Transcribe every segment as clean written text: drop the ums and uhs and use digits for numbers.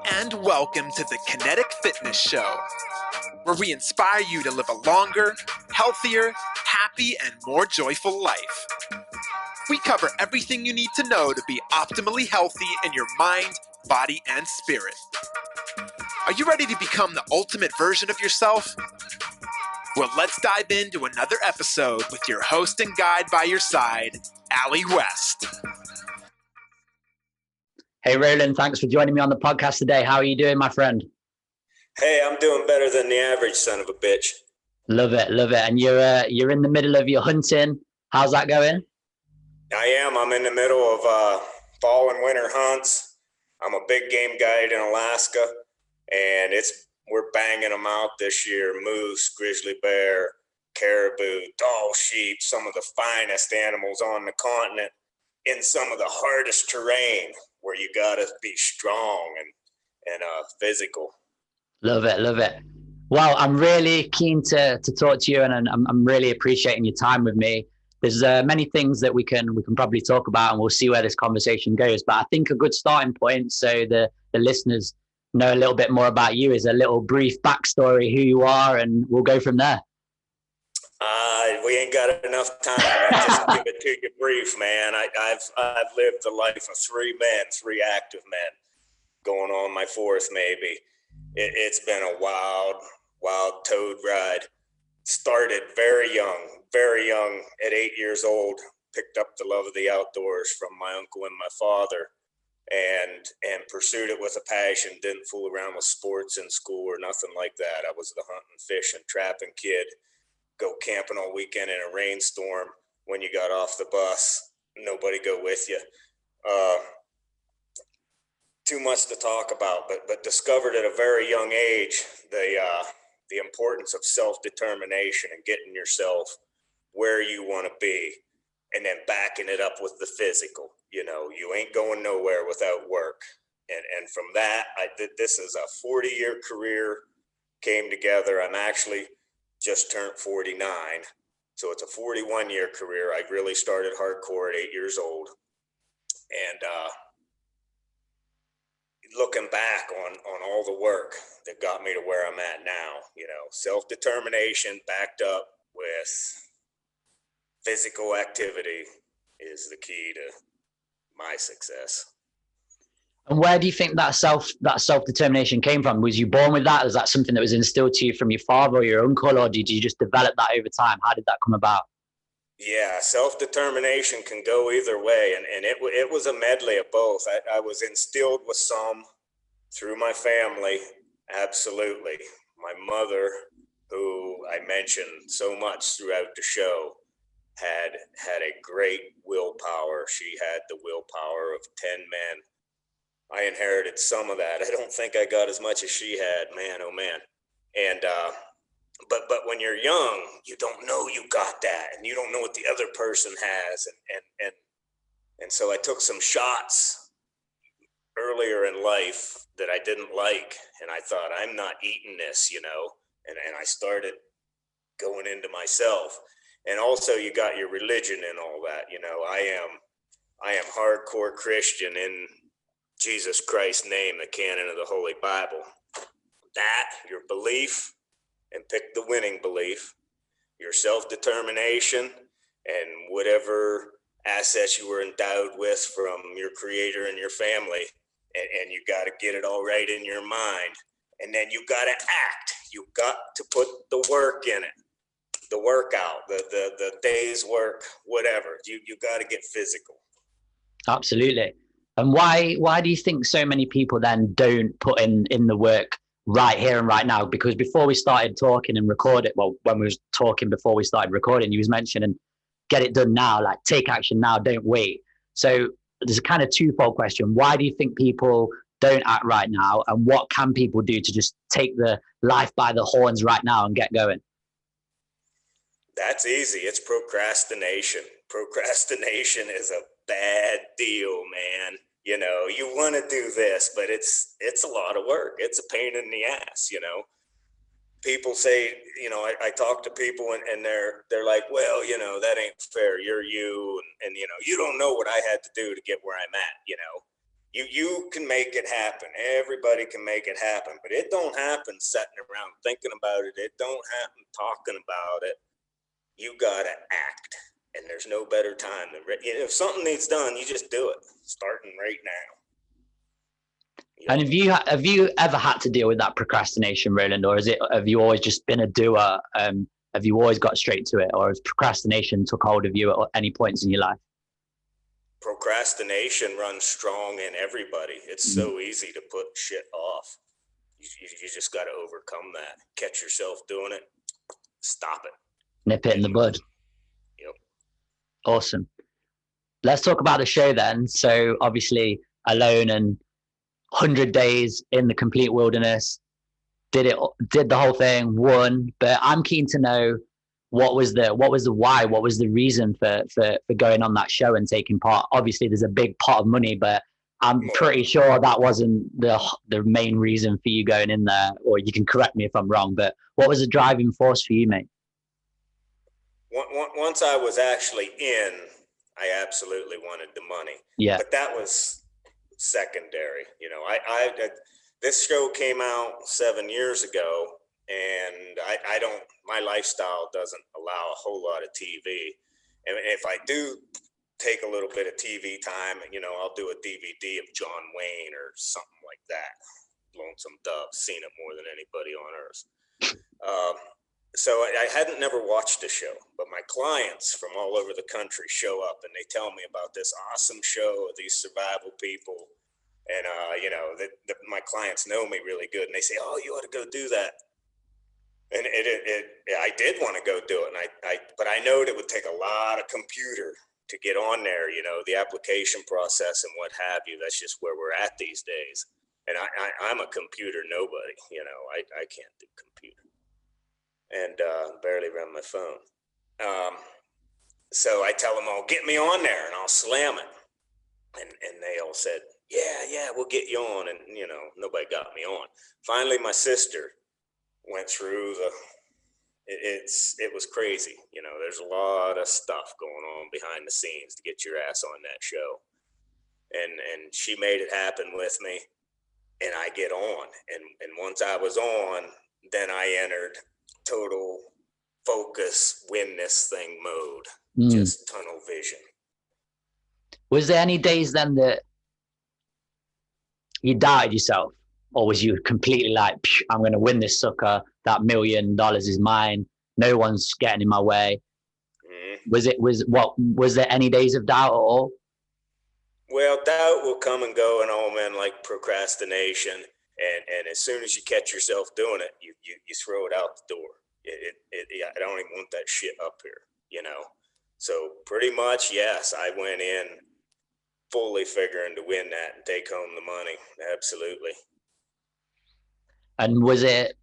and welcome to the Kinetik Fitness Show, where we inspire you to live a longer, healthier, happy, and more joyful life. We cover everything you need to know to be optimally healthy in your mind, body, and spirit. Are you ready to become the ultimate version of yourself? Well, let's dive into another episode with your host and guide by your side, Allie West. Hey, Roland, thanks for joining me on the podcast today. How are you doing, my friend? Hey, I'm doing better than the average son of a bitch. Love it, love it. And you're in the middle of your hunting. How's that going? I am. I'm in the middle of fall and winter hunts. I'm a big game guide in Alaska, and we're banging them out this year. Moose, grizzly bear, caribou, Dall sheep, some of the finest animals on the continent in some of the hardest terrain where you gotta be strong and physical. Love it, love it. Well, I'm really keen to talk to you, and I'm really appreciating your time with me. There's many things that we can probably talk about, and we'll see where this conversation goes. But I think a good starting point, so the listeners know a little bit more about you, is a little brief backstory, who you are, and we'll go from there. We ain't got enough time. I just give it to you brief, man. I've lived the life of three active men, going on my fourth maybe. It's been a wild toad ride. Started very young at 8 years old. Picked up the love of the outdoors from my uncle and my father, and pursued it with a passion. Didn't fool around with sports in school or nothing like that. I was the hunting, fishing, trapping kid. Go camping all weekend in a rainstorm. When you got off the bus, nobody go with you. Too much to talk about, but discovered at a very young age the importance of self-determination and getting yourself where you want to be, and then backing it up with the physical. You know, you ain't going nowhere without work. And from that, this is a 40-year career came together. I'm actually just turned 49. So it's a 41-year career. I really started hardcore at 8 years old. And looking back on all the work that got me to where I'm at now, you know, self-determination backed up with physical activity is the key to my success. And where do you think that self-determination came from? Was you born with that? Was that something that was instilled to you from your father or your uncle, or did you just develop that over time? How did that come about? Yeah, self-determination can go either way, and it was a medley of both. I was instilled with some through my family, absolutely. My mother, who I mentioned so much throughout the show, had a great willpower. She had the willpower of 10 men. I inherited some of that. I don't think I got as much as she had, man, oh man. And but when you're young, you don't know you got that, and you don't know what the other person has, and so I took some shots earlier in life that I didn't like, and I thought, I'm not eating this, you know, and I started going into myself. And also you got your religion and all that, you know. I am hardcore Christian in Jesus Christ's name, the canon of the Holy Bible. That, your belief, and pick the winning belief, your self-determination, and whatever assets you were endowed with from your creator and your family, and you got to get it all right in your mind. And then you got to act. You got to put the work in it, the workout, the day's work, whatever. You got to get physical. Absolutely. And why do you think so many people then don't put in the work right here and right now? Because before we started talking and recording, well, when we was talking before we started recording, you was mentioning get it done now, like take action now, don't wait. So there's a kind of twofold question. Why do you think people don't act right now? And what can people do to just take the life by the horns right now and get going? That's easy. It's procrastination. Procrastination is a bad deal, man. You know, you want to do this, but it's a lot of work. It's a pain in the ass, you know. People say, you know, I talk to people and they're like, well, you know, that ain't fair. You're you. And, you know, you don't know what I had to do to get where I'm at, you know. You can make it happen. Everybody can make it happen, but it don't happen sitting around thinking about it. It don't happen talking about it. You gotta act, and there's no better time than if something needs done, you just do it, starting right now. And have you ever had to deal with that procrastination, Roland, or have you always just been a doer? Have you always got straight to it, or has procrastination took hold of you at any points in your life? Procrastination runs strong in everybody. It's so easy to put shit off. You just got to overcome that. Catch yourself doing it. Stop it. Nip it in the bud. Yep. Awesome. Let's talk about the show then. So obviously, Alone and 100 Days in the Complete Wilderness, did the whole thing, won. But I'm keen to know what was the why, what was the reason for going on that show and taking part. Obviously, there's a big pot of money, but I'm pretty sure that wasn't the main reason for you going in there. Or you can correct me if I'm wrong. But what was the driving force for you, mate? Once I was actually in, I absolutely wanted the money. Yeah. But that was secondary. You know, this show came out 7 years ago, and my lifestyle doesn't allow a whole lot of TV. And if I do take a little bit of TV time, you know, I'll do a DVD of John Wayne or something like that. Lonesome Dove, seen it more than anybody on earth. So I hadn't never watched the show, but my clients from all over the country show up and they tell me about this awesome show of these survival people. And, you know, my clients know me really good, and they say, oh, you ought to go do that. And I did want to go do it. But I know it would take a lot of computer to get on there, you know, the application process and what have you. That's just where we're at these days. And I'm a computer nobody, you know, I can't do computer. And barely run my phone. So I tell them all, get me on there and I'll slam it. And they all said, yeah, we'll get you on. And, you know, nobody got me on. Finally, my sister went through it was crazy. You know, there's a lot of stuff going on behind the scenes to get your ass on that show. And she made it happen with me, and I get on. And once I was on, then I entered total focus, win this thing mode, just tunnel vision. Was there any days then that you doubted yourself, or was you completely like, I'm going to win this sucker, that $1 million is mine, no one's getting in my way? Was there any days of doubt at all? Well, doubt will come and go in all men, like procrastination. And as soon as you catch yourself doing it, you throw it out the door. I don't even want that shit up here, you know? So pretty much, yes, I went in fully figuring to win that and take home the money. Absolutely. And was it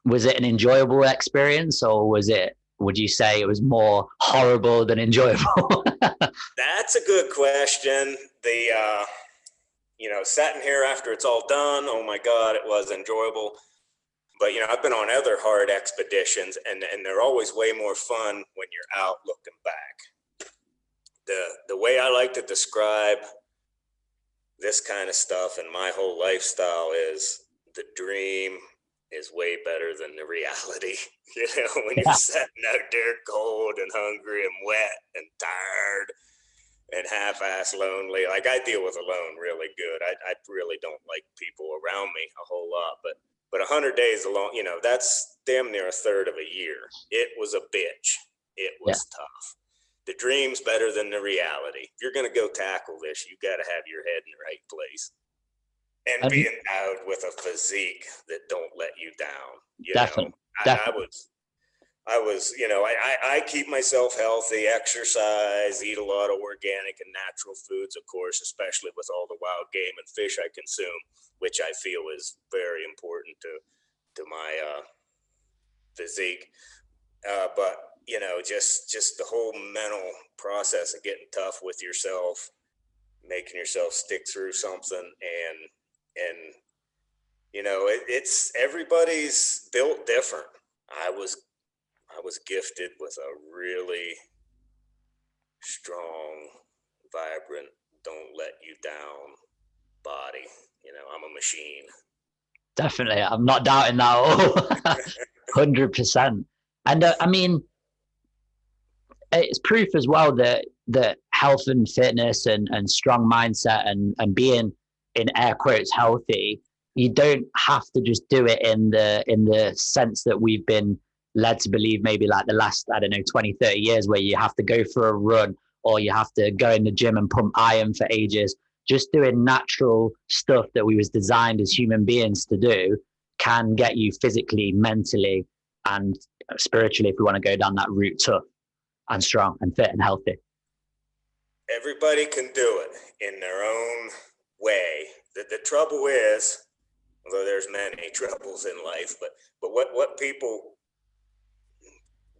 an enjoyable experience, or would you say it was more horrible than enjoyable? That's a good question. You know, sitting here after it's all done, oh my God, it was enjoyable. But, you know, I've been on other hard expeditions, and they're always way more fun when you're out looking back. The way I like to describe this kind of stuff and my whole lifestyle is the dream is way better than the reality. You know, when you're sitting out there cold and hungry and wet and tired and half-ass lonely. Like, I deal with alone really good. I really don't like people around me a whole lot, but 100 days alone, you know, that's damn near a third of a year. It was a bitch. It was tough. The dream's better than the reality. If you're going to go tackle this, you got to have your head in the right place. And be endowed with a physique that don't let you down. Definitely. I was, you know, I keep myself healthy, exercise, eat a lot of organic and natural foods, of course, especially with all the wild game and fish I consume, which I feel is very important to my physique. But, you know, just the whole mental process of getting tough with yourself, making yourself stick through something, and you know, it's everybody's built different. I was gifted with a really strong, vibrant don't let you down, body. You know, I'm a machine. Definitely. I'm not doubting that at all. 100%. And I mean, it's proof as well that health and fitness and strong mindset and being in air quotes healthy, you don't have to just do it in the sense that we've been led to believe, maybe like the last, I don't know, 20, 30 years, where you have to go for a run or you have to go in the gym and pump iron for ages. Just doing natural stuff that we was designed as human beings to do can get you physically, mentally, and spiritually, if we want to go down that route, tough and strong and fit and healthy. Everybody can do it in their own way. The trouble is, although there's many troubles in life, but what people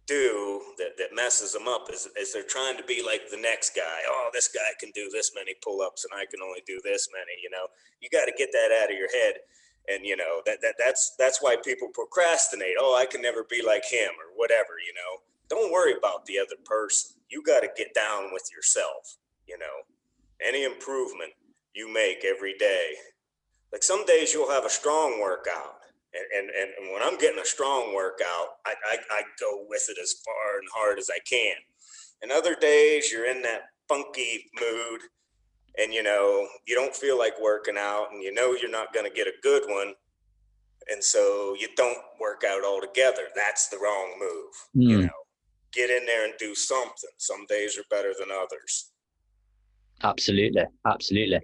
do that messes them up is they're trying to be like the next guy. Oh, this guy can do this many pull-ups and I can only do this many. You know, you got to get that out of your head. And you know, that's why people procrastinate. Oh, I can never be like him or whatever. You know, don't worry about the other person. You got to get down with yourself. You know, any improvement you make every day. Like some days you'll have a strong workout. And when I'm getting a strong workout, I go with it as far and hard as I can. And other days you're in that funky mood and, you know, you don't feel like working out and you know you're not going to get a good one. And so you don't work out altogether. That's the wrong move. You know, get in there and do something. Some days are better than others. Absolutely. Absolutely.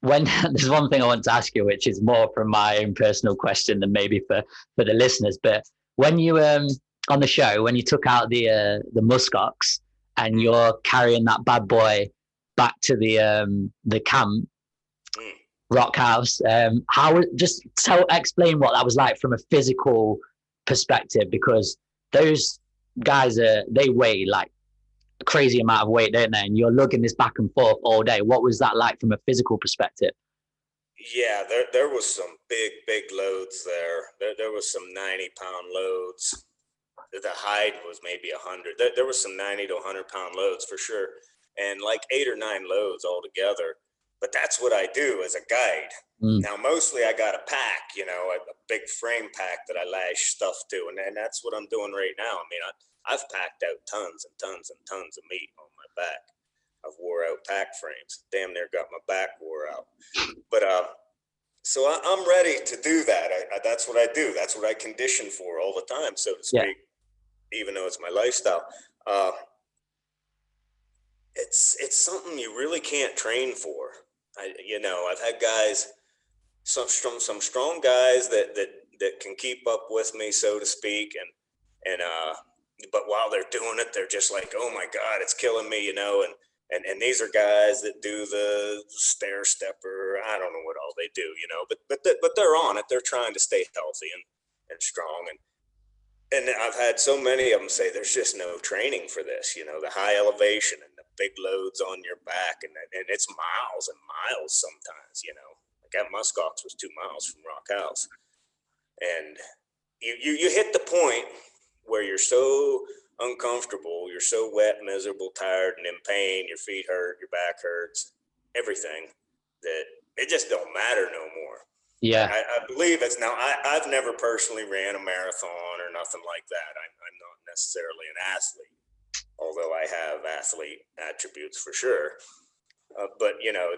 When there's one thing I want to ask you, which is more from my own personal question than maybe for the listeners, but when you on the show, when you took out the Musk Ox and you're carrying that bad boy back to the camp rock house, explain what that was like from a physical perspective, because those guys they weigh like a crazy amount of weight, don't they? And you're lugging this back and forth all day. What was that like from a physical perspective? Yeah, there was some big loads there. There was some 90-pound loads. The hide was maybe 100. There was some 90 to 100-pound loads for sure, and like 8 or 9 loads altogether. But that's what I do as a guide. Now, mostly I got a pack, you know, a big frame pack that I lash stuff to, and that's what I'm doing right now. I mean, I've packed out tons and tons and tons of meat on my back. I've wore out pack frames. Damn near got my back wore out. But so I'm ready to do that. That's what I do. That's what I condition for all the time, so to speak, even though it's my lifestyle. It's something you really can't train for. I've had guys, some strong guys that can keep up with me, so to speak, and but while they're doing it, they're just like, oh my God, it's killing me, you know. And these are guys that do the stair stepper. I don't know what all they do, you know, but they're on it. They're trying to stay healthy and strong. And I've had so many of them say there's just no training for this, you know, the high elevation and the big loads on your back, and it's miles and miles sometimes, you know. Like that Musk Ox was 2 miles from Rock House, and you hit the point where you're so uncomfortable, you're so wet, miserable, tired, and in pain, your feet hurt, your back hurts, everything, that it just don't matter no more. Yeah, I believe it's now. I've never personally ran a marathon or nothing like that. I'm not necessarily an athlete, although I have athlete attributes for sure. But you know,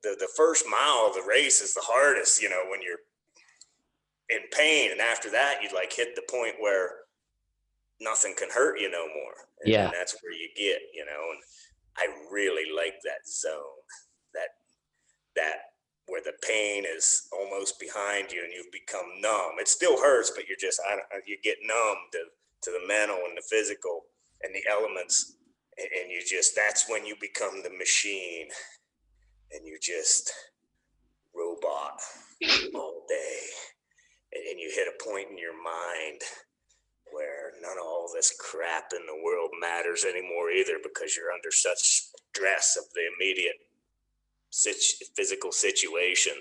the first mile of the race is the hardest. You know, when you're in pain, and after that, you like hit the point where nothing can hurt you no more. And that's where you get, you know. And I really like that zone, that where the pain is almost behind you and you've become numb. It still hurts, but you get numb to the mental and the physical and the elements. And that's when you become the machine and you just robot all day. And you hit a point in your mind where none of all this crap in the world matters anymore either, because you're under such stress of the immediate physical situation.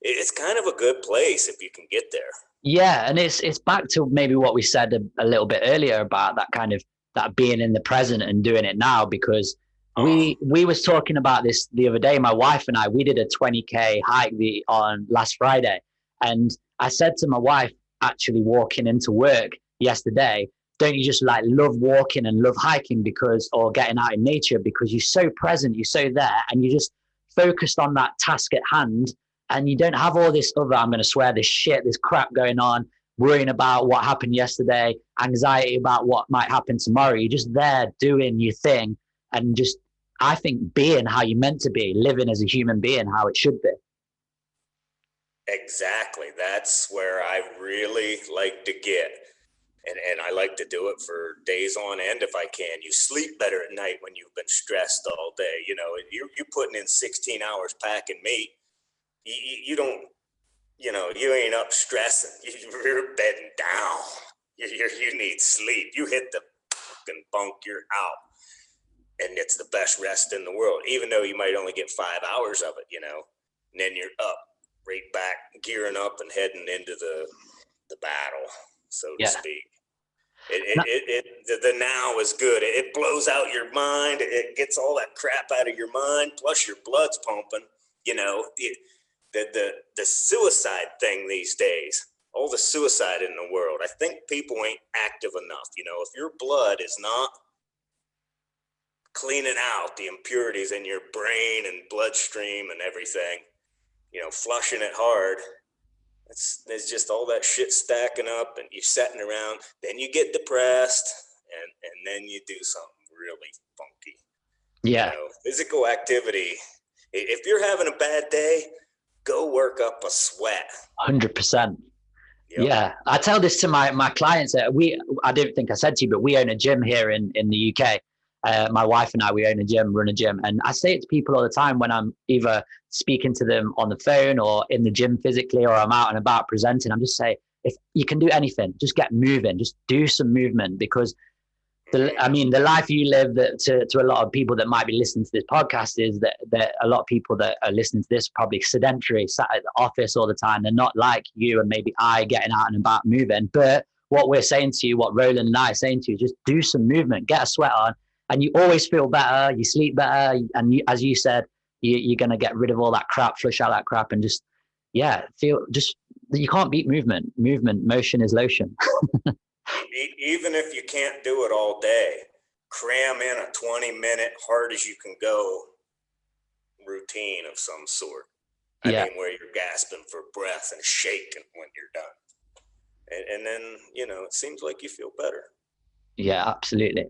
It's kind of a good place if you can get there. Yeah, and it's back to maybe what we said a little bit earlier about that kind of that being in the present and doing it now, because We was talking about this the other day. My wife and I, we did a 20K hike on last Friday, and I said to my wife, actually walking into work yesterday, don't you just like love walking and love hiking or getting out in nature, because you're so present, you're so there, and you're just focused on that task at hand, and you don't have all this other, I'm going to swear, this crap going on, worrying about what happened yesterday, anxiety about what might happen tomorrow. You're just there doing your thing, and just, I think, being how you're meant to be, living as a human being, how it should be. Exactly. That's where I really like to get. And I like to do it for days on end if I can. You sleep better at night when you've been stressed all day. You know, you're putting in 16 hours packing meat. You don't, you ain't up stressing. You're bedding down. You need sleep. You hit the fucking bunk, you're out. And it's the best rest in the world, even though you might only get 5 hours of it, and then you're up, right back, gearing up and heading into the battle, so to speak. The now is good. It blows out your mind. It gets all that crap out of your mind. Plus your blood's pumping, the suicide thing these days, all the suicide in the world. I think people ain't active enough. If your blood is not cleaning out the impurities in your brain and bloodstream and everything, flushing it hard, there's just all that shit stacking up, and you're sitting around, then you get depressed, and then you do something really funky. Physical activity. If you're having a bad day, go work up a sweat. 100%. Yep. Yeah, I tell this to my clients. I don't think I said to you, but we own a gym here in the UK. My wife and I, we own a gym, run a gym. And I say it to people all the time when I'm either speaking to them on the phone or in the gym physically, or I'm out and about presenting. I'm just saying, if you can do anything, just get moving, just do some movement, because the life you live, that to a lot of people that might be listening to this podcast, is that a lot of people that are listening to this are probably sedentary, sat at the office all the time. They're not like you and maybe I, getting out and about moving. But what we're saying to you, what Roland and I are saying to you, just do some movement, get a sweat on, and you always feel better, you sleep better, and as you said, you're going to get rid of all that crap, flush out that crap, and just, you can't beat movement. Motion is lotion. Even if you can't do it all day, cram in a 20-minute, hard as you can go routine of some sort. I mean, where you're gasping for breath and shaking when you're done. And then, it seems like you feel better. Yeah, absolutely.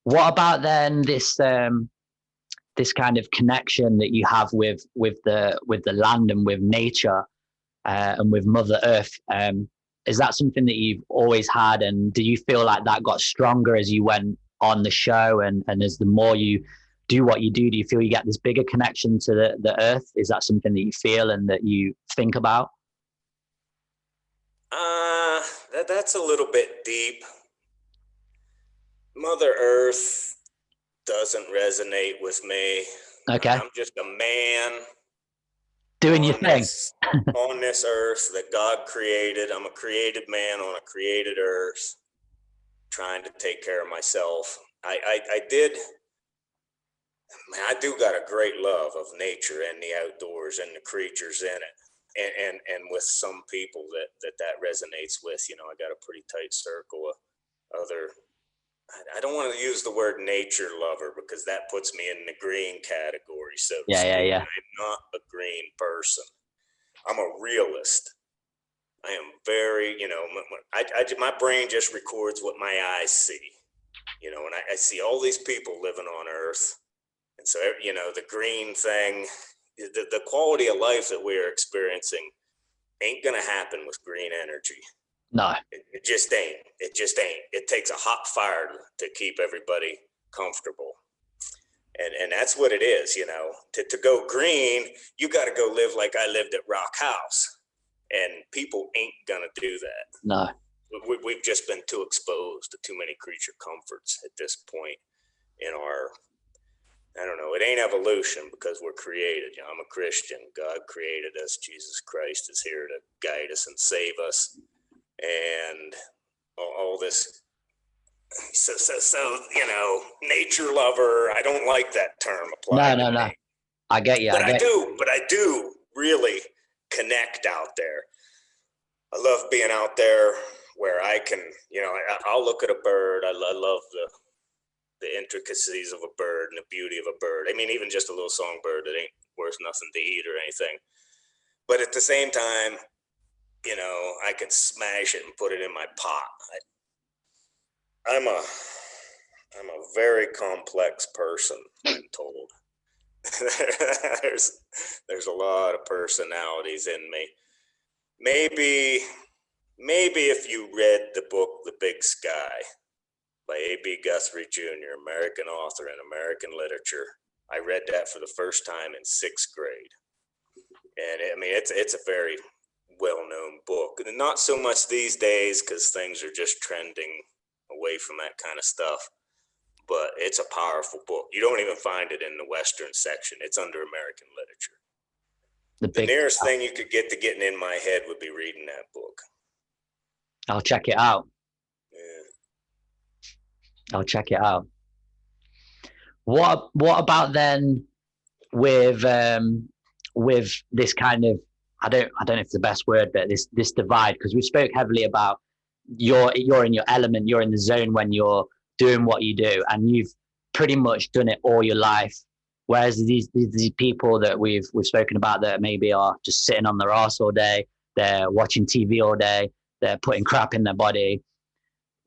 What about then this kind of connection that you have with the land and with nature and with Mother Earth? Is that something that you've always had, and do you feel like that got stronger as you went on the show, and as the more you do what you do you feel you get this bigger connection to the earth? Is that something that you feel and that you think about? That's a little bit deep. Mother Earth doesn't resonate with me. Okay. I'm just a man doing your thing on this earth that God created. I'm a created man on a created earth, trying to take care of myself. I do got a great love of nature and the outdoors and the creatures in it. And with some people that resonates with, I got a pretty tight circle of other, I don't want to use the word nature lover, because that puts me in the green category. So yeah. I'm not a green person. I'm a realist. I am very, my brain just records what my eyes see, and I see all these people living on Earth. And so, the green thing, the quality of life that we're experiencing ain't going to happen with green energy. No, it just ain't. It takes a hot fire to keep everybody comfortable. And that's what it is, to go green, you got to go live like I lived at Rock House, and people ain't going to do that. No, we've just been too exposed to too many creature comforts at this point in our, I don't know, it ain't evolution, because we're created. I'm a Christian. God created us. Jesus Christ is here to guide us and save us. And all this So nature lover, I don't like that term applied No, to no. me. I get you. But I do really connect out there. I love being out there where I can, I'll look at a bird. I love the intricacies of a bird and the beauty of a bird. I mean, even just a little songbird that ain't worth nothing to eat or anything. But at the same time, I could smash it and put it in my pot. I'm a very complex person, I'm told. there's a lot of personalities in me. Maybe if you read the book The Big Sky by A.B. Guthrie Jr., American author in American literature, I read that for the first time in 6th grade. And it's a very well-known book. And not so much these days because things are just trending away from that kind of stuff. But it's a powerful book. You don't even find it in the Western section. It's under American literature. The nearest thing you could get to getting in my head would be reading that book. I'll check it out. Yeah. I'll check it out. What about then with this kind of, I don't know if it's the best word, but this divide, because we spoke heavily about you're in your element, you're in the zone when you're doing what you do, and you've pretty much done it all your life. Whereas these people that we've spoken about that maybe are just sitting on their arse all day, they're watching TV all day, they're putting crap in their body.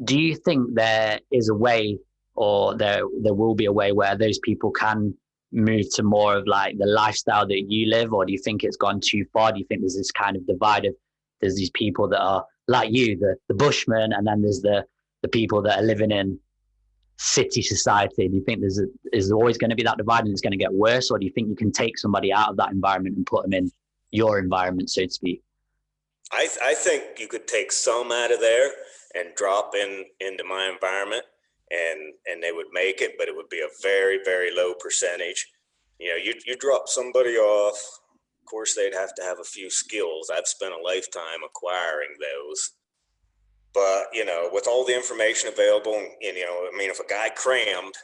Do you think there is a way, or there will be a way where those people can move to more of like the lifestyle that you live, or do you think it's gone too far? Do you think there's this kind of divide of, there's these people that are like you, the bushmen, and then there's the people that are living in city society? Do you think is always going to be that divide and it's going to get worse, or do you think you can take somebody out of that environment and put them in your environment, so to speak? I think you could take some out of there and drop into my environment, and they would make it, but it would be a very, very low percentage. You drop somebody off, of course they'd have to have a few skills. I've spent a lifetime acquiring those. But, with all the information available, if a guy crammed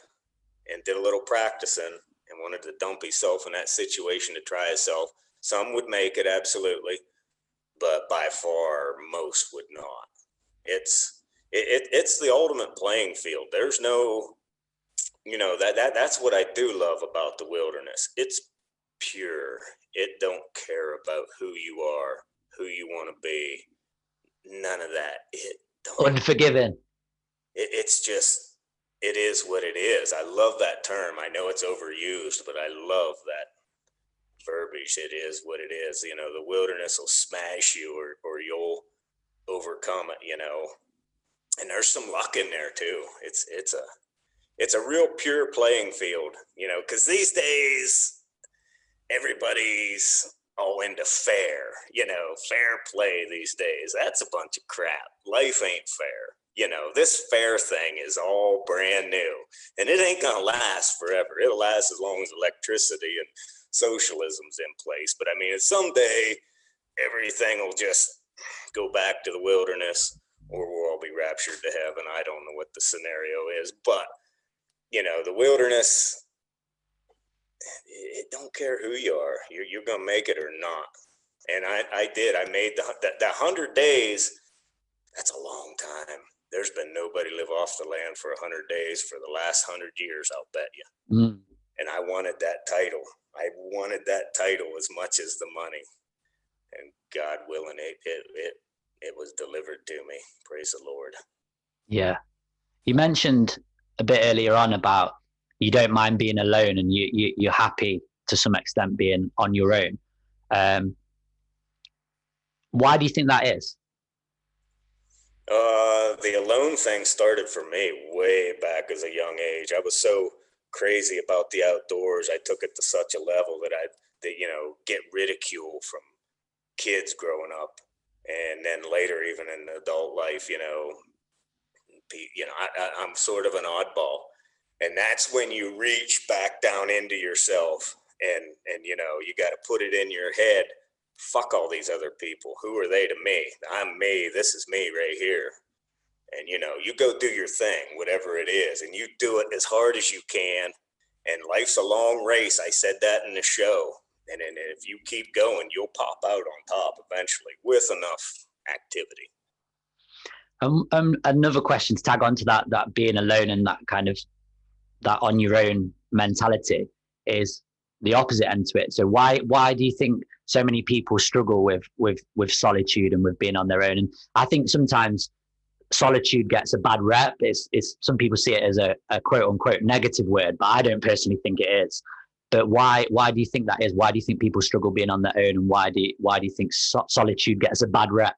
and did a little practicing and wanted to dump himself in that situation to try himself, some would make it, absolutely. But by far, most would not. It's the ultimate playing field. There's no, that's what I do love about the wilderness. It's pure. It don't care about who you are, who you want to be. None of that. It don't. Unforgiving. It's just, it is what it is. I love that term. I know it's overused, but I love that verbiage. It is what it is. The wilderness will smash you, or you'll overcome it, and there's some luck in there too. It's a real pure playing field, because these days everybody's all into fair play these days. That's a bunch of crap. Life ain't fair. This fair thing is all brand new, and it ain't gonna last forever. It'll last as long as electricity and socialism's in place. But someday everything will just go back to the wilderness, or we'll all be raptured to heaven. I don't know what the scenario is, but the wilderness, it don't care who you are. You're gonna make it or not. And I did. I made that 100 days. That's a long time. There's been nobody live off the land for 100 days for the last 100 years, I'll bet you. Mm. And I wanted that title. I wanted that title as much as the money. And God willing, it was delivered to me. Praise the Lord. Yeah. You mentioned a bit earlier on about you don't mind being alone, and you're happy to some extent being on your own. Why do you think that is? The alone thing started for me way back as a young age. I was so crazy about the outdoors. I took it to such a level that I'd get ridicule from kids growing up, and then later even in adult life. I'm sort of an oddball, and that's when you reach back down into yourself, and you got to put it in your head. Fuck all these other people. Who are they to me? I'm me. This is me right here. and you go do your thing, whatever it is, and you do it as hard as you can. And life's a long race. I said that in the show. And if you keep going, you'll pop out on top eventually with enough activity. Another question to tag on to that being alone and that kind of that on your own mentality is the opposite end to it. So why do you think so many people struggle with solitude and with being on their own? And I think sometimes solitude gets a bad rep. It's some people see it as a quote unquote negative word, but I don't personally think it is. But why do you think that is? Why do you think people struggle being on their own, and why do you think solitude gets a bad rep?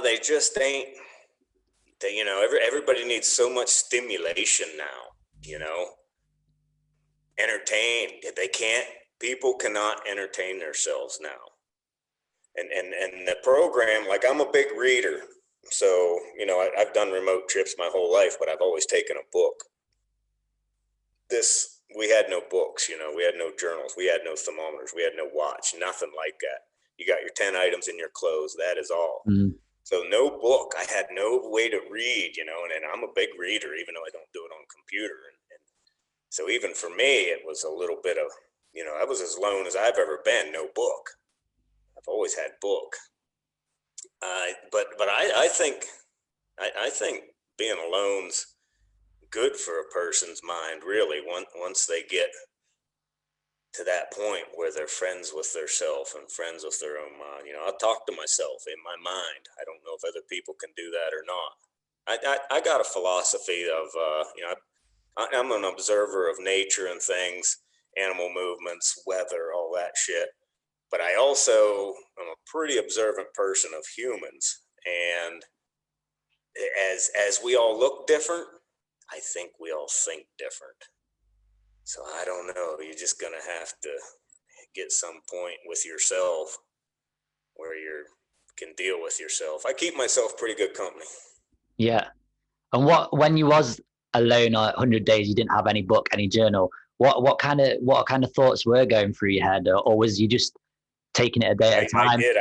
They just ain't. Everybody needs so much stimulation now. Entertain. People cannot entertain themselves now. And the program, like, I'm a big reader, so I've done remote trips my whole life, but I've always taken a book. We had no books, we had no journals, we had no thermometers, we had no watch, nothing like that. You got your 10 items in your clothes, that is all. Mm. So no book. I had no way to read, and I'm a big reader, even though I don't do it on computer. And so even for me, it was a little bit of, I was as lone as I've ever been, no book. I've always had book. But I think being alone's good for a person's mind, really, once they get to that point where they're friends with their self and friends with their own mind. I'll talk to myself in my mind. I don't know if other people can do that or not. I got a philosophy of, I'm an observer of nature and things, animal movements, weather, all that shit. But I also am a pretty observant person of humans. And as we all look different, I think we all think different. So I don't know. You're just going to have to get some point with yourself where you can deal with yourself. I keep myself pretty good company. Yeah. And when you was alone 100 days, you didn't have any book, any journal. What kind of thoughts were going through your head, or was you just taking it a day at a time? I did.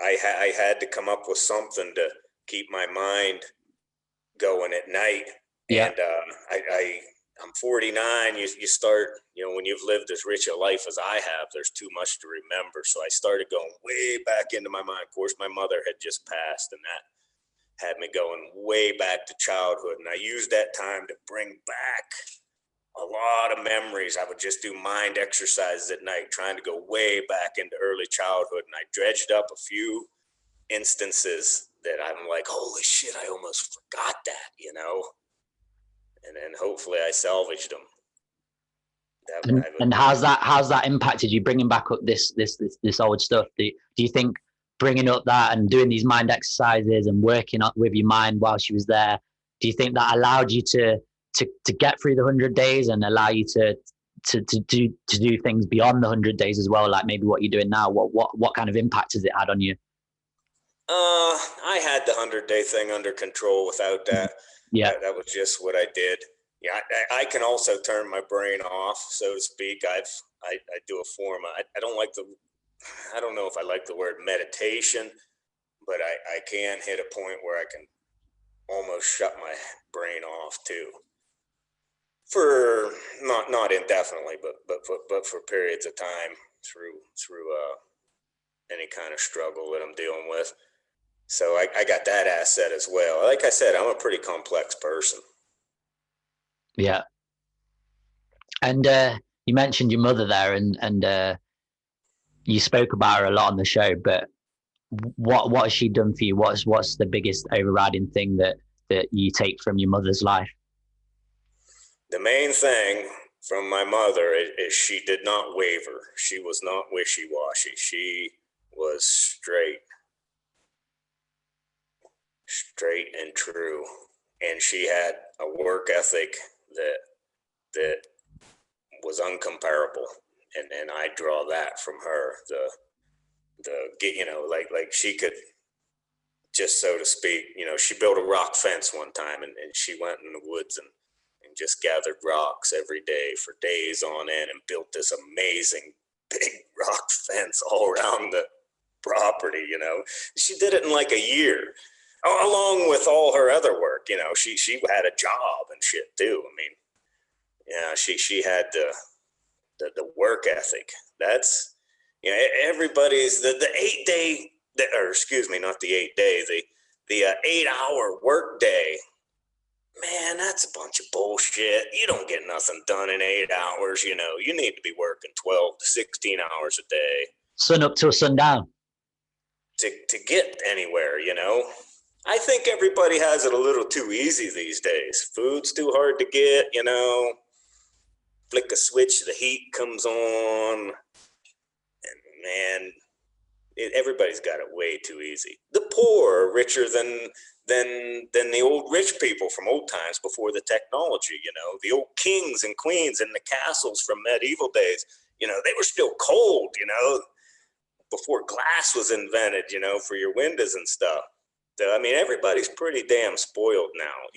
I had to come up with something to keep my mind going at night. Yeah. And I'm 49. You start, when you've lived as rich a life as I have, there's too much to remember. So I started going way back into my mind. Of course, my mother had just passed, and that had me going way back to childhood. And I used that time to bring back a lot of memories. I would just do mind exercises at night, trying to go way back into early childhood. And I dredged up a few instances that I'm like, holy shit, I almost forgot that, And then hopefully I salvaged them. And how's that impacted you, bringing back up this old stuff? Do you think bringing up that and doing these mind exercises and working up with your mind while she was there, do you think that allowed you to get through the 100 days and allow you to do things beyond the 100 days as well, like maybe what you're doing now? What kind of impact has it had on you? I had the 100-day thing under control without that. Yeah, that was just what I did. Yeah, I can also turn my brain off, so to speak. I do a form. I don't know if I like the word meditation, but I can hit a point where I can almost shut my brain off too. For not indefinitely, but for periods of time through any kind of struggle that I'm dealing with. So I got that asset as well. Like I said, I'm a pretty complex person. Yeah. And you mentioned your mother there, and you spoke about her a lot on the show, but what has she done for you? What's the biggest overriding thing that you take from your mother's life? The main thing from my mother is she did not waver. She was not wishy-washy. She was straight and true. And she had a work ethic that was uncomparable. And I draw that from her. Like she could, just so to speak, she built a rock fence one time, and she went in the woods and just gathered rocks every day for days on end and built this amazing big rock fence all around the property. She did it in like a year. along with all her other work. You know, she had a job and shit too. I mean, yeah, she had the work ethic. That's, you know, everybody's the 8 day, or excuse me, not the 8 day, the 8 hour work day. Man, that's a bunch of bullshit. You don't get nothing done in 8 hours. You know, you need to be working 12 to 16 hours a day. Sun up till sundown. To get anywhere, you know. I think everybody has it a little too easy these days. Food's too hard to get, you know. Flick a switch, the heat comes on. And man, everybody's got it way too easy. The poor are richer than the old rich people from old times before the technology, you know. The old kings and queens in the castles from medieval days, you know, they were still cold, you know, before glass was invented, you know, for your windows and stuff. So, I mean, everybody's pretty damn spoiled now.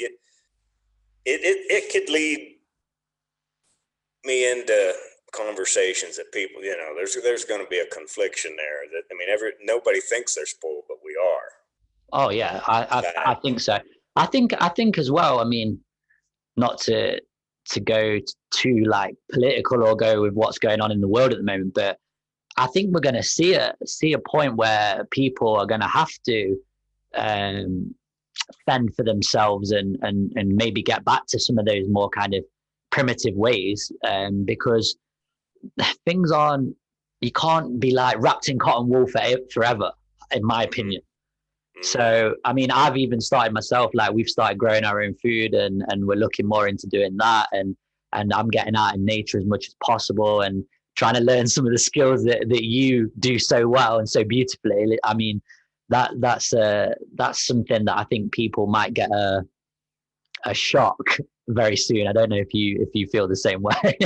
It could lead me into conversations that people, you know, there's going to be a confliction there. That, I mean, nobody thinks they're spoiled, but we are. Oh yeah, I think so. I think as well. I mean, not to go too like political or go with what's going on in the world at the moment, but I think we're going to see a point where people are going to have to fend for themselves and maybe get back to some of those more kind of primitive ways, because things aren't. You can't be like wrapped in cotton wool forever, in my opinion. So, I mean, I've even started myself, like we've started growing our own food and we're looking more into doing that. And I'm getting out in nature as much as possible and trying to learn some of the skills that you do so well and so beautifully. I mean, that's something that I think people might get a shock very soon. I don't know if you feel the same way.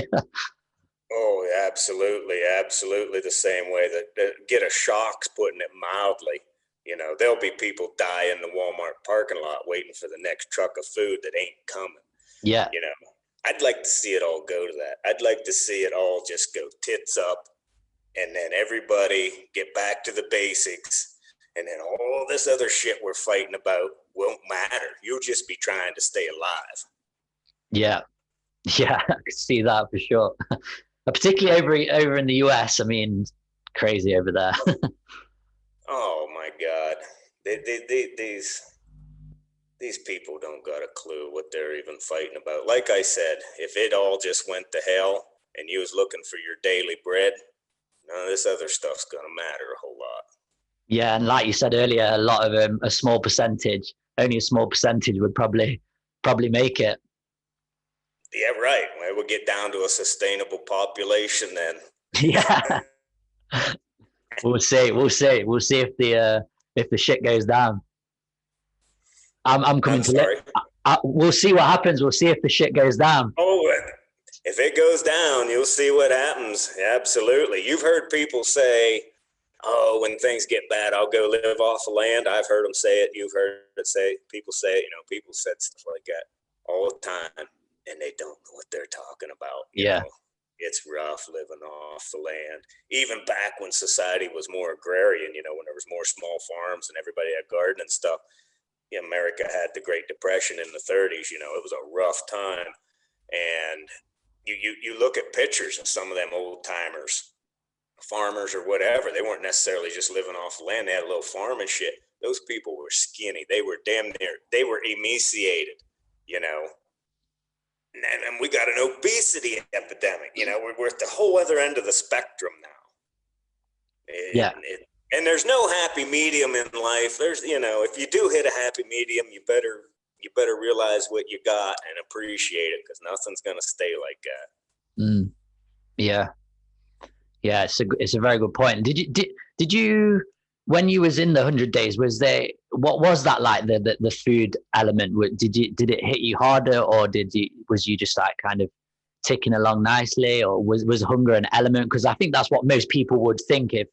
Oh, absolutely. Absolutely the same way. That get a shock's putting it mildly. You know, there'll be people die in the Walmart parking lot waiting for the next truck of food that ain't coming. Yeah. You know, I'd like to see it all go to that. I'd like to see it all just go tits up and then everybody get back to the basics. And then all this other shit we're fighting about won't matter. You'll just be trying to stay alive. Yeah. Yeah, I could see that for sure. Particularly over in the US. I mean, crazy over there. Oh my God. These people don't got a clue what they're even fighting about. Like I said, if it all just went to hell and you was looking for your daily bread, none of this other stuff's gonna matter a whole lot. Yeah, and like you said earlier, a lot of only a small percentage would probably make it. Yeah, right. We'll get down to a sustainable population then. Yeah. We'll see if the shit goes down. I'm coming to let. We'll see what happens. We'll see if the shit goes down. Oh, if it goes down, you'll see what happens. Absolutely. You've heard people say, "Oh, when things get bad, I'll go live off the land." I've heard them say it. You've heard it people say it. You know, people said stuff like that all the time, and they don't know what they're talking about. You know? It's rough living off the land. Even back when society was more agrarian, you know, when there was more small farms and everybody had garden and stuff. America had the Great Depression in the 30s. You know, it was a rough time. And you look at pictures of some of them old timers, farmers or whatever. They weren't necessarily just living off the land. They had a little farm and shit. Those people were skinny. They were they were emaciated, you know. And we got an obesity epidemic. You know, we're at the whole other end of the spectrum now. And there's no happy medium in life. There's, you know, if you do hit a happy medium, you better realize what you got and appreciate it, because nothing's gonna stay like that. Yeah, it's a very good point. Did you when you was in the 100 days, what was that like, the food element? Did it hit you harder, or was you just like kind of ticking along nicely, or was hunger an element? Because I think that's what most people would think if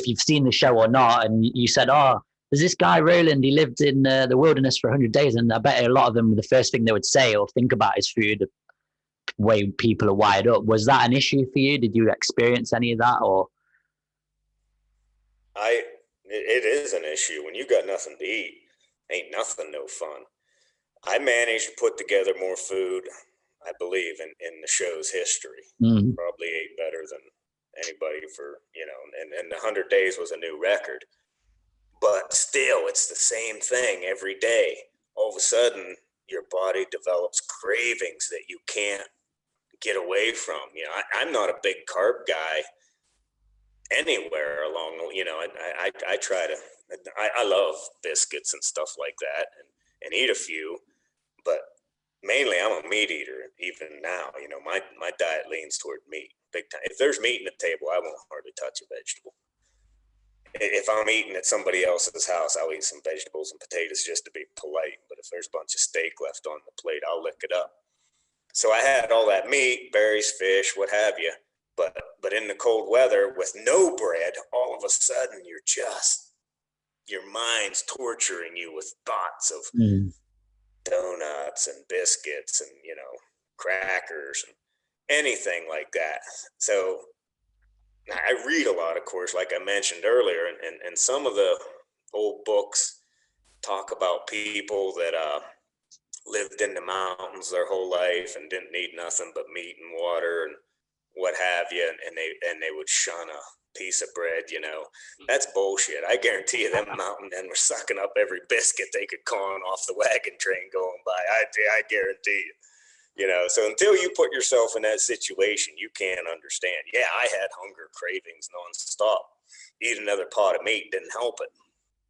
you've seen the show or not, and you said, "Oh, there's this guy Roland, he lived in the wilderness for 100 days," and I bet a lot of them, the first thing they would say or think about is food, the way people are wired up. Was that an issue for you? Did you experience any of that, or? It is an issue when you got nothing to eat ain't nothing no fun. I managed to put together more food, I believe, in the show's history. Mm. Probably ate better than anybody for, and the 100 days was a new record. But still, it's the same thing every day. All of a sudden, your body develops cravings that you can't get away from. I'm not a big carb guy anywhere along, I try to, I love biscuits and stuff like that and eat a few, but mainly I'm a meat eater even now. My diet leans toward meat big time. If there's meat in the table, I won't hardly touch a vegetable. If I'm eating at somebody else's house, I'll eat some vegetables and potatoes just to be polite. But if there's a bunch of steak left on the plate, I'll lick it up. So I had all that meat, berries, fish, what have you. But in the cold weather with no bread, all of a sudden your mind's torturing you with thoughts of donuts and biscuits and, crackers and anything like that. So I read a lot, of course, like I mentioned earlier, and some of the old books talk about people that lived in the mountains their whole life and didn't need nothing but meat and water and what have you, and they would shun a piece of bread. That's bullshit. I guarantee you them mountain men were sucking up every biscuit they could con off the wagon train going by. I guarantee you. So until you put yourself in that situation, you can't understand. Yeah, I had hunger cravings nonstop. Eat another pot of meat didn't help it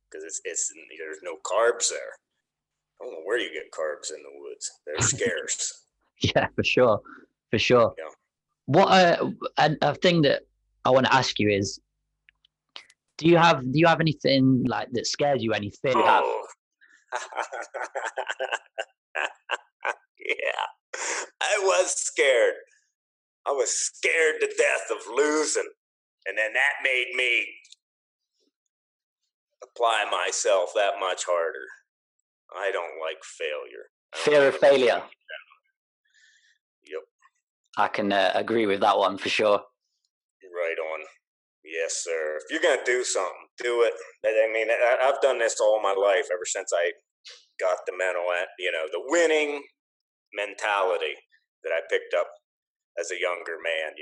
because it's there's no carbs there. I don't know where you get carbs in the woods. They're scarce. Yeah, for sure. Yeah. What a thing that I want to ask you is, do you have anything like that scares you? Any fear you have? Yeah, I was scared. I was scared to death of losing, and then that made me apply myself that much harder. I don't like failure. Fear of failure. Yep. I can agree with that one for sure. Right on. Yes, sir. If you're going to do something, do it. I mean, I've done this all my life, ever since I got the the winning mentality that I picked up as a younger man,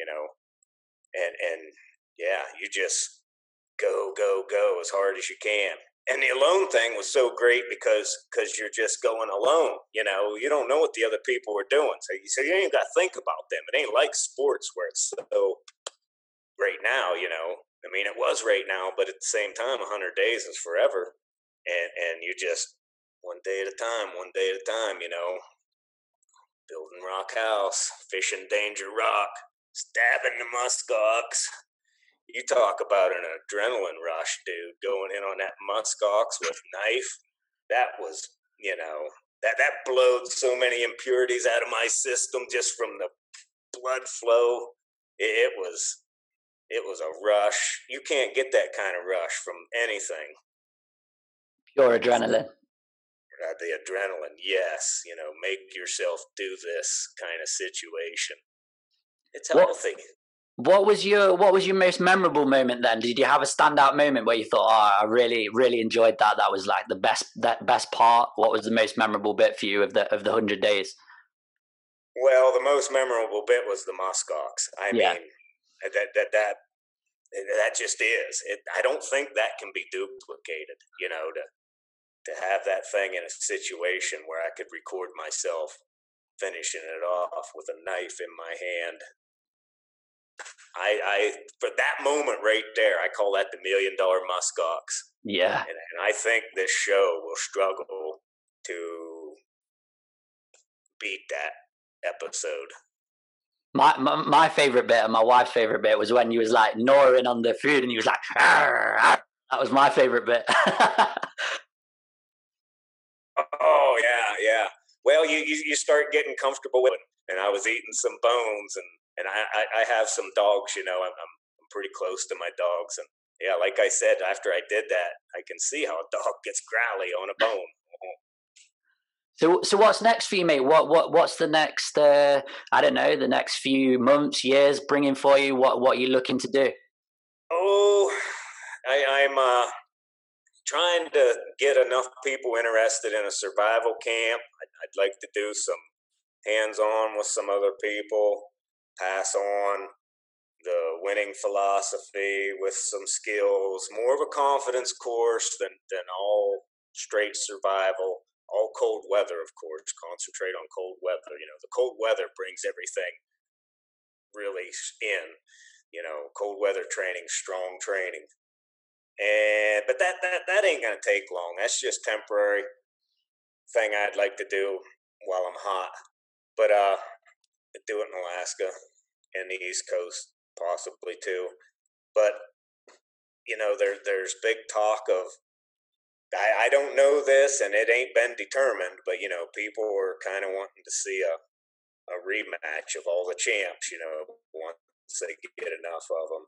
and yeah, you just go as hard as you can. And the alone thing was so great because you're just going alone. You don't know what the other people are doing, so you ain't got to think about them. It ain't like sports where it's so right now. I mean, it was right now, but at the same time, 100 days is forever, and you just one day at a time, building rock house, fishing Danger Rock, stabbing the Musk Ox. You talk about an adrenaline rush, dude, going in on that Musk Ox with knife. That was, that blowed so many impurities out of my system just from the blood flow. It was a rush. You can't get that kind of rush from anything. Pure adrenaline. The adrenaline, yes. Make yourself do this kind of situation. It's healthy. What was your most memorable moment then? Did you have a standout moment where you thought, I really, really enjoyed that? That was like the best part. What was the most memorable bit for you of the 100 days? Well, the most memorable bit was the Musk Ox. I mean, that just is. I don't think that can be duplicated. To have that thing in a situation where I could record myself finishing it off with a knife in my hand. I for that moment right there, I call that the $1 million Musk Ox. Yeah. And I think this show will struggle to beat that episode. My favorite bit and my wife's favorite bit was when you was like gnawing on the food and you was like, arr, arr. That was my favorite bit. Oh yeah. Well, you start getting comfortable with it, and I was eating some bones, and I have some dogs. I'm pretty close to my dogs, and yeah, like I said, after I did that, I can see how a dog gets growly on a bone. So what's next for you, mate? What's the next? I don't know, the next few months, years bringing for you. What are you looking to do? Oh, I'm trying to get enough people interested in a survival camp. I'd like to do some hands-on with some other people, pass on the winning philosophy with some skills, more of a confidence course than all straight survival, all cold weather, of course, concentrate on cold weather. The cold weather brings everything really in, cold weather training, strong training. But that ain't going to take long. That's just temporary thing I'd like to do while I'm hot. But do it in Alaska and the East Coast possibly too. But there's big talk of, I don't know this and it ain't been determined, but people are kind of wanting to see a rematch of all the champs, once they get enough of them.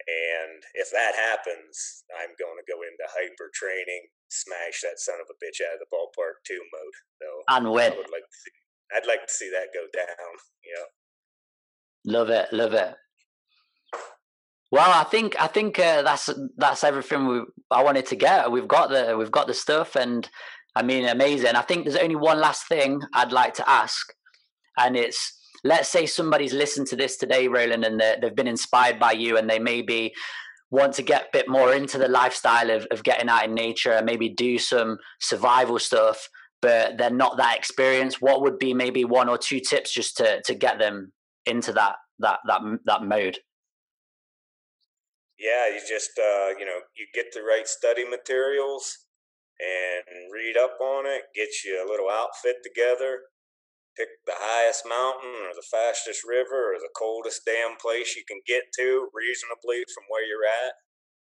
And if that happens, I'm going to go into hyper training, smash that son of a bitch out of the ballpark too mode. So And win. I'd like to see that go down. Love it. Well, I think that's everything I wanted to get. We've got the stuff, and I mean, amazing. I think there's only one last thing I'd like to ask, and it's, let's say somebody's listened to this today, Roland, and they've been inspired by you, and they maybe want to get a bit more into the lifestyle of getting out in nature and maybe do some survival stuff, but they're not that experienced. What would be maybe 1 or 2 tips just to get them into that mode? Yeah, you just you get the right study materials and read up on it. Get you a little outfit together. Pick the highest mountain or the fastest river or the coldest damn place you can get to reasonably from where you're at,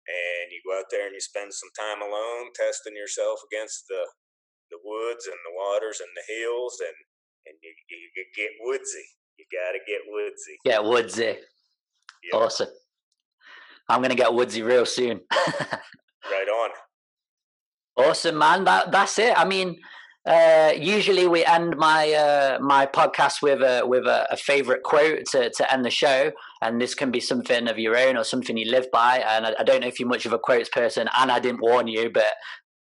and you go out there and you spend some time alone testing yourself against the woods and the waters and the hills, and you get woodsy. You gotta get woodsy. Get woodsy. Yeah. Awesome. I'm gonna get woodsy real soon. Right on. Awesome, man. That's it. I mean, usually we end my podcast with a favorite quote to end the show, and this can be something of your own or something you live by. And I don't know if you're much of a quotes person, and I didn't warn you, but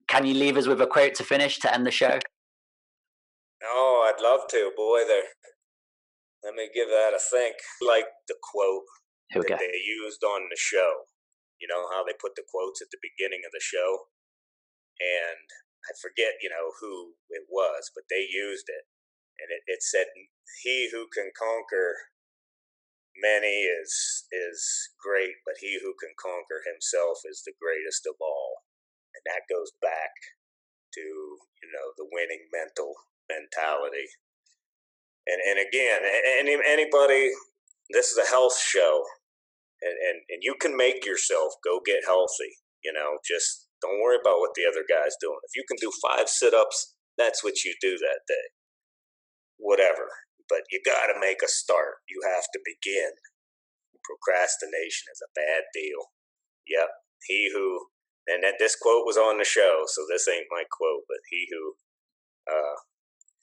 can you leave us with a quote to finish to end the show? Oh, I'd love to, boy. Let me give that a think. Like the quote that they used on the show. You know how they put the quotes at the beginning of the show? And I forget, who it was, but they used it. And it said, "He who can conquer many is great, but he who can conquer himself is the greatest of all." And that goes back to, the winning mentality. And again, anybody, this is a health show, and you can make yourself go get healthy. Just don't worry about what the other guy's doing. If you can do 5 sit-ups, that's what you do that day. Whatever. But you got to make a start. You have to begin. Procrastination is a bad deal. Yep. And this quote was on the show, so this ain't my quote, but he who...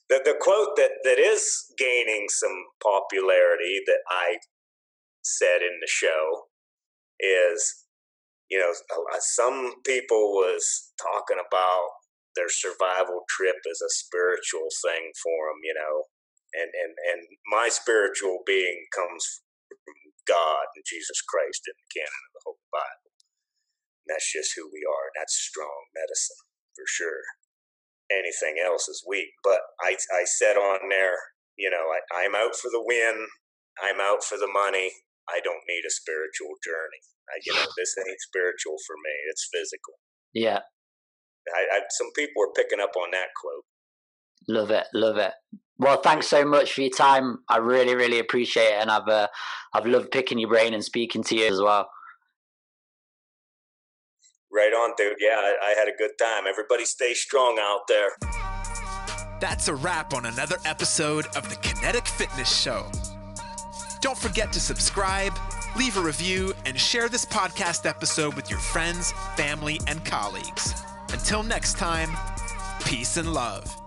The quote that is gaining some popularity that I said in the show is, some people was talking about their survival trip as a spiritual thing for them, and my spiritual being comes from God and Jesus Christ and the canon of the Holy Bible. And that's just who we are, and that's strong medicine for sure. Anything else is weak. But I said on there, I'm out for the win. I'm out for the money. I don't need a spiritual journey. This ain't spiritual for me. It's physical. Yeah. Some people are picking up on that quote. Love it. Well, thanks so much for your time. I really, really appreciate it, and I've loved picking your brain and speaking to you as well. Right on, dude. Yeah, I had a good time. Everybody stay strong out there. That's a wrap on another episode of the Kinetik Fitness Show. Don't forget to subscribe, leave a review, and share this podcast episode with your friends, family, and colleagues. Until next time, peace and love.